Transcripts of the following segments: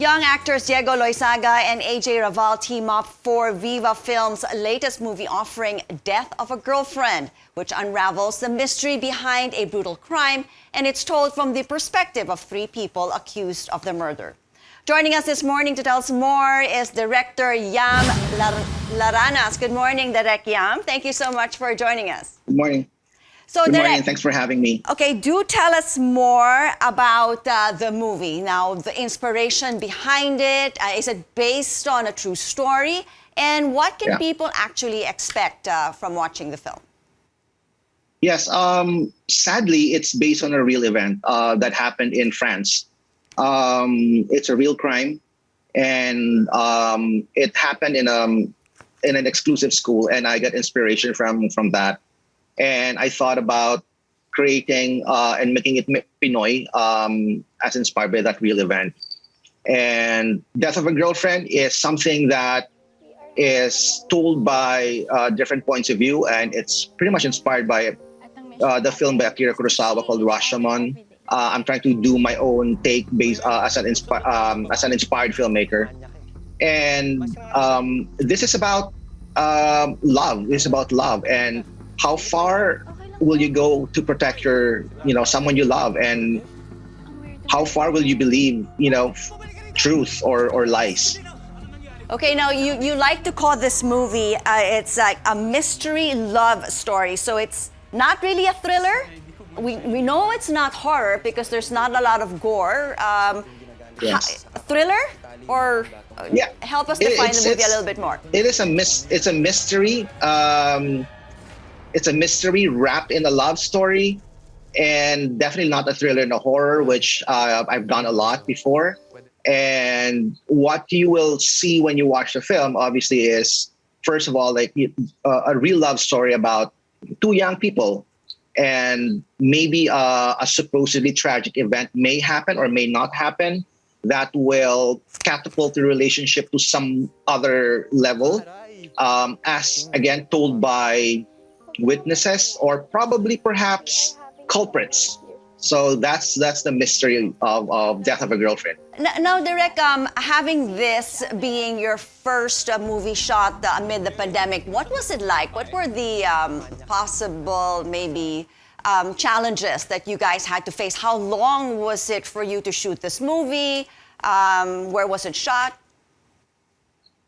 Young actors Diego Loyzaga and AJ Raval team up for Viva Films' latest movie offering Death of a Girlfriend, which unravels the mystery behind a brutal crime, and it's told from the perspective of three people accused of the murder. Joining us this morning to tell us more is director Yam Laranas. Good morning, Direk Yam. Thank you so much for joining us. Good morning. So, Good morning, Direk, and thanks for having me. okay, do tell us more about the movie. Now, the inspiration behind it. Is it based on a true story? And what can people actually expect from watching the film? Yes, sadly, it's based on a real event that happened in France. It's a real crime, and it happened in an exclusive school, and I got inspiration from that. And I thought about creating and making it Pinoy as inspired by that real event. And Death of a Girlfriend is something that is told by different points of view, and it's pretty much inspired by the film by Akira Kurosawa called Rashomon. I'm trying to do my own take based as an inspired filmmaker. And this is about love. This is about love and how far will you go to protect someone you love, and how far will you believe, truth or lies? Okay, now you like to call this movie, it's like a mystery love story. So it's not really a thriller. We know it's not horror because there's not a lot of gore. Yes. Thriller? Or help us define the movie a little bit more. It's a mystery. It's a mystery wrapped in a love story, and definitely not a thriller and a horror, which I've done a lot before. And what you will see when you watch the film, obviously, is first of all, like a real love story about two young people, and maybe a supposedly tragic event may happen or may not happen that will catapult the relationship to some other level, as again told by witnesses or probably perhaps culprits. So that's the mystery of Death of a Girlfriend. Now, Direk, having this being your first movie shot amid the pandemic, what was it like? What were the possible maybe challenges that you guys had to face? How long was it for you to shoot this movie? Where was it shot?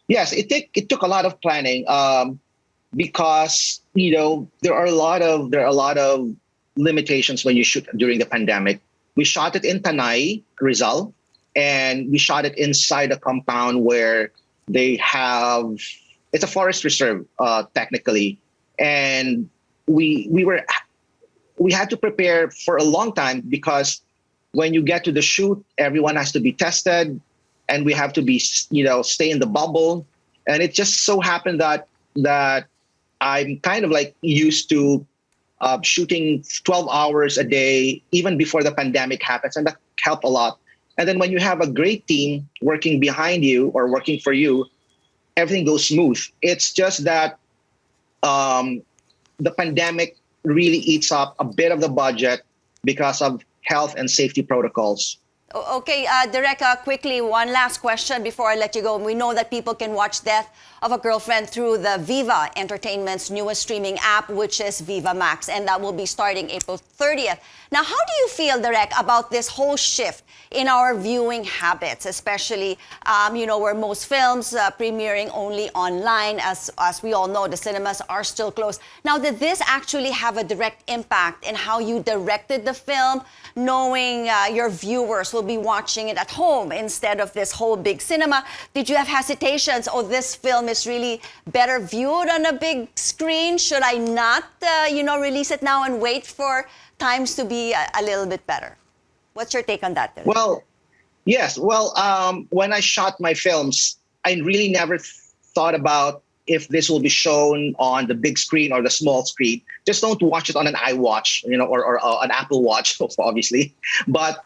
Yes, it took a lot of planning. Because there are a lot of limitations when you shoot during the pandemic. We shot it in Tanay, Rizal, and we shot it inside a compound where it's a forest reserve technically, and we had to prepare for a long time because when you get to the shoot, everyone has to be tested, and we have to be stay in the bubble, and it just so happened that I'm kind of like used to shooting 12 hours a day, even before the pandemic happens, and that helped a lot. And then when you have a great team working behind you or working for you, everything goes smooth. It's just that the pandemic really eats up a bit of the budget because of health and safety protocols. Okay, Direk, quickly, one last question before I let you go. We know that people can watch Death of a Girlfriend through the Viva Entertainment's newest streaming app, which is Viva Max, and that will be starting April 30th. Now, how do you feel, Direk, about this whole shift in our viewing habits, especially, where most films premiering only online, as we all know, the cinemas are still closed. Now, did this actually have a direct impact in how you directed the film, knowing your viewers will be watching it at home instead of this whole big cinema? Did you have hesitations? Oh, this film is really better viewed on a big screen. Should I not, release it now and wait for times to be a little bit better? What's your take on that, Direk? Well, yes. Well, when I shot my films, I really never thought about if this will be shown on the big screen or the small screen. Just don't watch it on an iWatch, or an Apple Watch, obviously. But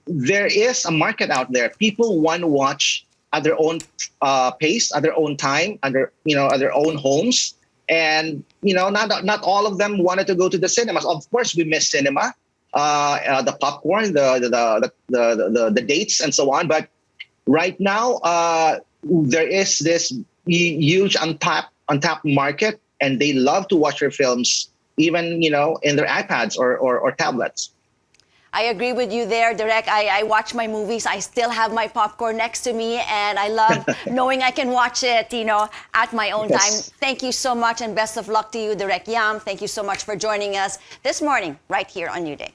there is a market out there. People want to watch at their own pace, at their own time, at their own homes. And not all of them wanted to go to the cinemas. Of course, we miss cinema. The popcorn, the dates, and so on. But right now, there is this huge untapped market, and they love to watch your films, even in their iPads or tablets. I agree with you there, Direk. I watch my movies. I still have my popcorn next to me, and I love knowing I can watch it, at my own time. Yes. Thank you so much, and best of luck to you, Direk Yam. Thank you so much for joining us this morning right here on New Day.